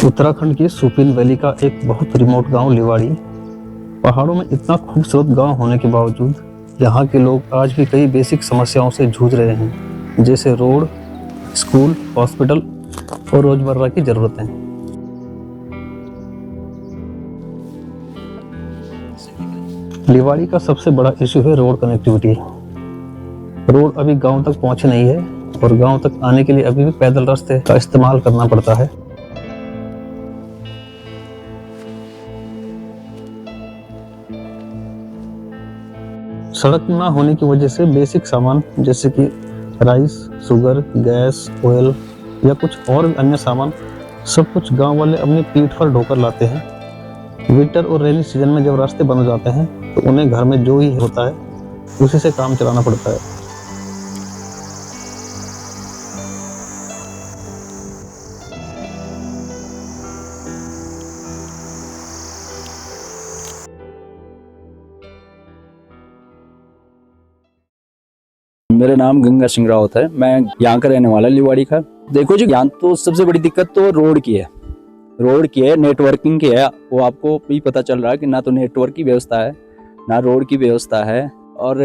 उत्तराखंड की सुपिन वैली का एक बहुत रिमोट गांव लिवाड़ी पहाड़ों में इतना खूबसूरत गांव होने के बावजूद यहाँ के लोग आज भी कई बेसिक समस्याओं से जूझ रहे हैं, जैसे रोड, स्कूल, हॉस्पिटल और रोजमर्रा की जरूरतें। लिवाड़ी का सबसे बड़ा इशू है रोड कनेक्टिविटी। रोड अभी गांव तक पहुंची नहीं है और गांव तक आने के लिए अभी भी पैदल रास्ते का इस्तेमाल करना पड़ता है। सड़क ना होने की वजह से बेसिक सामान जैसे कि राइस, शुगर, गैस, ऑयल या कुछ और अन्य सामान सब कुछ गांव वाले अपनी पीठ पर ढोकर लाते हैं। विंटर और रेनी सीजन में जब रास्ते बंद हो जाते हैं तो उन्हें घर में जो ही होता है उसी से काम चलाना पड़ता है। मेरा नाम गंगा सिंह रावत है। मैं यहाँ का रहने वाला लिवाड़ी का। देखो जी, यहाँ तो सबसे बड़ी दिक्कत तो रोड की है, नेटवर्किंग की है। वो आपको भी पता चल रहा है कि ना तो नेटवर्क की व्यवस्था है, ना रोड की व्यवस्था है। और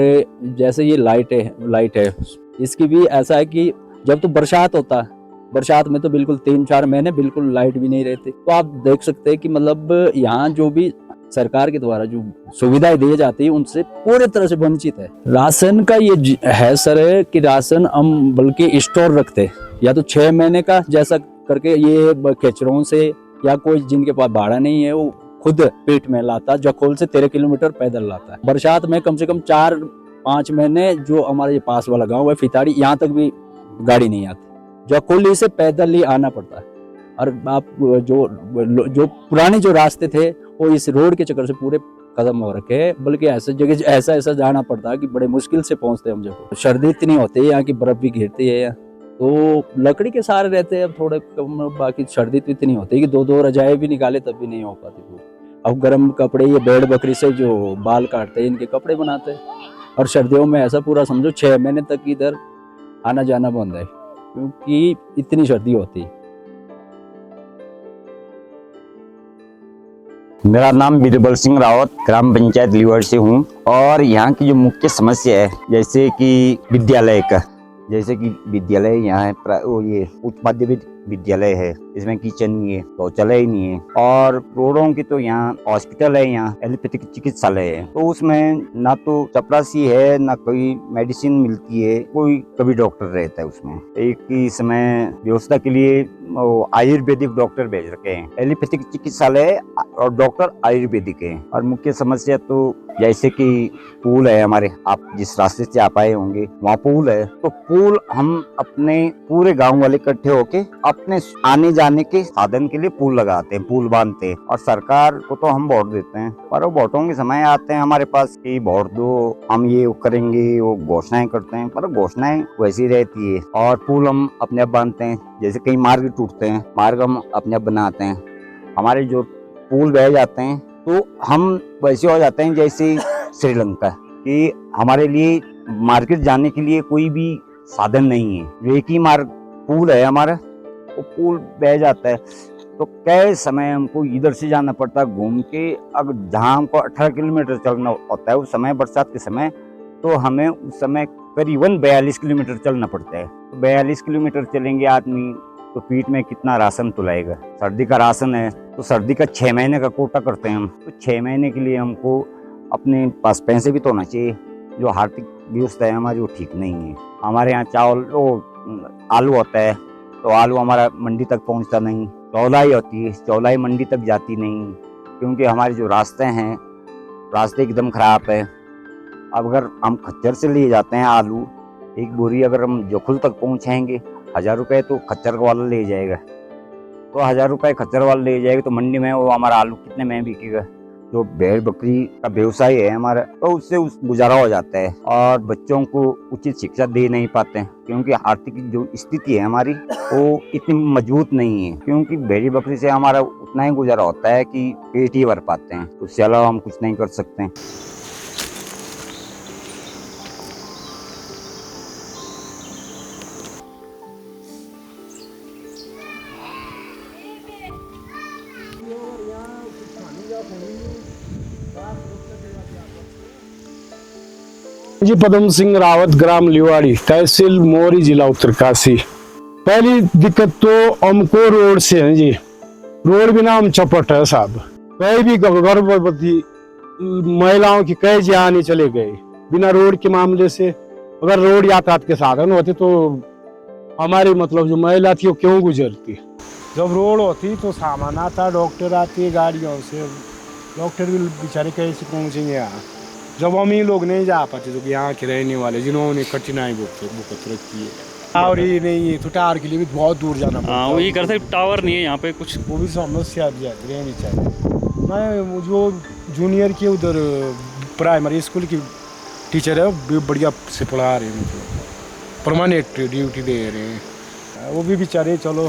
जैसे ये लाइट है, इसकी भी ऐसा है कि जब तो बरसात होता है, बरसात में तो बिल्कुल 3-4 महीने बिल्कुल लाइट भी नहीं रहती। तो आप देख सकते हैं कि मतलब यहाँ जो भी सरकार के द्वारा जो सुविधाएं दी जाती है उनसे पूरी तरह से वंचित है। राशन का ये है सर कि राशन हम बल्कि स्टोर रखते, या तो 6 महीने का जैसा करके ये खेचरों से, या कोई जिनके पास भाड़ा नहीं है वो खुद पेट में लाता, जखोल से 13 किलोमीटर पैदल लाता है। बरसात में कम से कम 4-5 महीने जो हमारे पास वाला गाँव है फिताड़ी, यहाँ तक भी गाड़ी नहीं आती, जखोली से पैदल ही आना पड़ता है। और आप जो पुराने जो रास्ते थे वो इस रोड के चक्कर से पूरे खत्म हो रखे हैं। बल्कि ऐसे जगह ऐसा जाना पड़ता है कि बड़े मुश्किल से पहुंचते हैं हम जगह। सर्दी इतनी होती है, यहाँ की बर्फ भी गिरती है, तो लकड़ी के सहारे रहते हैं अब थोड़े कम। बाकी सर्दी तो इतनी होती है कि 2-2 रजाई भी निकाले तब भी नहीं हो पाती पूरी। अब गर्म कपड़े ये भेड़ बकरी से जो बाल काटते हैं इनके कपड़े बनाते हैं। और सर्दियों में ऐसा पूरा समझो 6 महीने तक इधर आना जाना बंद है, क्योंकि इतनी सर्दी होती है। मेरा नाम बीरबल सिंह रावत, ग्राम पंचायत लिवाड़ी से हूँ। और यहाँ की जो मुख्य समस्या है जैसे कि विद्यालय का, जैसे कि विद्यालय यहाँ है वो ये उच्च माध्यमिक विद्यालय है, इसमें किचन नहीं है, शौचालय ही नहीं है। और रोडों की तो यहाँ हॉस्पिटल है, यहाँ एलोपैथिक चिकित्सालय है, तो उसमें ना तो चपरासी है ना कोई मेडिसिन मिलती है, कोई कभी डॉक्टर रहता है उसमें। एक ही समय व्यवस्था के लिए आयुर्वेदिक डॉक्टर भेज रखे हैं, एलोपैथिक चिकित्सालय और डॉक्टर आयुर्वेदिक है। और मुख्य समस्या तो जैसे कि पुल है हमारे, आप जिस रास्ते से आप आए होंगे वहाँ पुल है, तो पुल हम अपने पूरे गांव वाले इकट्ठे होके अपने आने जाने के साधन के लिए पुल लगाते हैं, पुल बांधते हैं। और सरकार को तो हम वोट देते हैं, पर वो वोटों के समय आते हैं हमारे पास कि वोट दो, हम ये करेंगे, वो घोषणाएं करते हैं, पर घोषणाएं वैसी रहती है। और पुल हम अपने आप बांधते हैं, जैसे कई मार्ग टूटते हैं, मार्ग हम अपने आप बनाते हैं। हमारे जो पुल बह जाते हैं तो हम वैसे हो जाते हैं जैसे श्रीलंका, कि हमारे लिए मार्केट जाने के लिए कोई भी साधन नहीं है। जो एक ही मार्ग पुल है हमारा, वो पुल बह जाता है, तो कई समय हमको इधर से जाना पड़ता है घूम के। अगर जहाँ हमको 18 किलोमीटर चलना होता है उस समय बरसात के समय, तो हमें उस समय करीबन 42 किलोमीटर चलना पड़ता है। तो 42 किलोमीटर चलेंगे आदमी तो पीठ में कितना राशन तुलाएगा। सर्दी का राशन है तो सर्दी का 6 महीने का कोटा करते हैं हम, तो 6 महीने के लिए हमको अपने पास पैसे भी तो होना चाहिए। जो आर्थिक व्यवस्था है हमारी वो ठीक नहीं है। हमारे यहाँ चावल आलू होता है तो आलू हमारा मंडी तक पहुँचता नहीं, चौलाई होती है, चौलाई मंडी तक जाती नहीं, क्योंकि हमारे जो रास्ते हैं रास्ते एकदम खराब है। अब अगर हम खच्चर से लिए जाते हैं आलू, एक बोरी अगर हम जोखुल तक पहुँचाएंगे 1000 रुपये तो खच्चर वाला ले जाएगा, तो 1000 रुपये खच्चर वाला ले जाएगा, तो मंडी में वो हमारा आलू कितने में बिकेगा। जो भेड़ बकरी का व्यवसाय है हमारा, तो उससे गुजारा हो जाता है। और बच्चों को उचित शिक्षा दे नहीं पाते हैं, क्योंकि आर्थिक जो स्थिति है हमारी वो इतनी मजबूत नहीं है, क्योंकि भेड़ी बकरी से हमारा उतना ही गुजारा होता है कि पेट ही भर पाते हैं, उससे अलावा हम कुछ नहीं कर सकते हैं। जी पदम सिंह रावत, ग्राम लिवाड़ी, तहसील मोरी, जिला उत्तरकाशी। पहली दिक्कत तो हमको रोड से है जी। रोड बिना हम चौपट है साहब। कहीं भी गर्भवती महिलाओं की कई जान चले गए बिना रोड के मामले से। अगर रोड यातायात के साधन होते तो हमारी मतलब जो महिला थी वो क्यों गुजरती। जब रोड होती तो सामान आता, डॉक्टर आते गाड़ियों से, डॉक्टर भी बेचारे कैसे पहुँचेंगे यहाँ। जब हम ही लोग नहीं जा पाते तो यहाँ के रहने वाले जिन्होंने कठिनाई भुगत रखी है। टावर ही नहीं है तो टावर के लिए भी बहुत दूर जाना पड़ता है। वही करते टावर नहीं है यहाँ पे कुछ, वो भी समस्या रहनी चाहिए। मैं जो जूनियर के उधर प्राइमरी स्कूल की टीचर है वो बढ़िया से पढ़ा रहे हैं, मतलब परमानेंट ड्यूटी दे रहे हैं। वो भी बेचारे चलो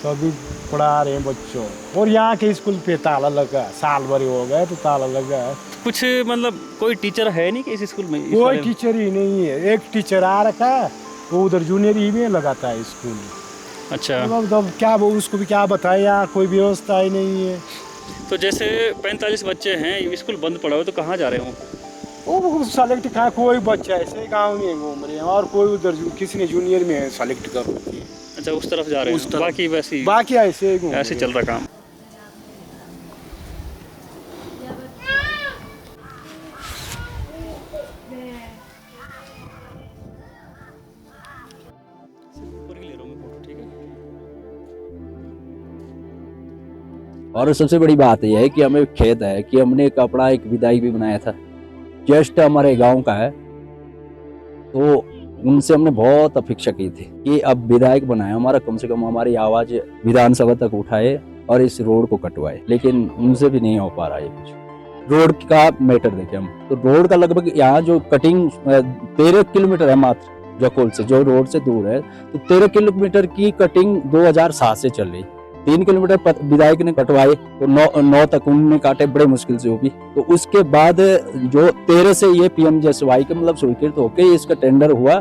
तो अभी पढ़ा रहे हैं बच्चों। और यहाँ के स्कूल पे ताला लगा, साल भर हो गए तो ताला लगा है। कुछ मतलब कोई टीचर है नहीं कि इस स्कूल में? कोई टीचर ही नहीं है। एक टीचर आ रखा है वो उधर जूनियर ही में लगाता है स्कूल। अच्छा, मतलब क्या वो उसको भी क्या बताए, यहाँ कोई व्यवस्था ही नहीं है। तो जैसे 45 बच्चे हैं, स्कूल बंद पड़ा हुआ तो कहाँ जा रहे हो? वो सेलेक्ट कहा, कोई बच्चा ऐसे गांव में घूम रहे हैं और कोई उधर किसी ने जूनियर में सेलेक्ट कर रखी है। अच्छा, उस तरफ जा रहे हैं, बाकी वैसे बाकी ऐसे ऐसे चल रहा काम। और सबसे बड़ी बात यह है कि हमें खेद है कि हमने एक अपना एक विधायक भी बनाया था, जस्ट हमारे गांव का है, तो उनसे हमने बहुत अपेक्षा की थी कि अब विधायक बनाए हमारा, कम से कम हमारी आवाज विधानसभा तक उठाए और इस रोड को कटवाए, लेकिन उनसे भी नहीं हो पा रहा है कुछ। रोड का मैटर देखें हम तो रोड का लगभग यहाँ जो कटिंग 13 किलोमीटर है मात्र जकोल से, जो रोड से दूर है, तो 13 किलोमीटर की कटिंग 2007 से चल रही। 3 किलोमीटर विधायक ने कटवाए तो 9 तक उन्होंने काटे बड़े मुश्किल से, वो भी तो उसके बाद जो 13 से ये PMJSY के मतलब स्वीकृत होके इसका टेंडर हुआ,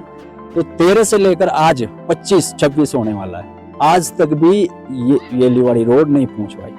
तो 13 से लेकर आज 25-26 होने वाला है, आज तक भी ये लिवाड़ी रोड नहीं पहुंच पाई।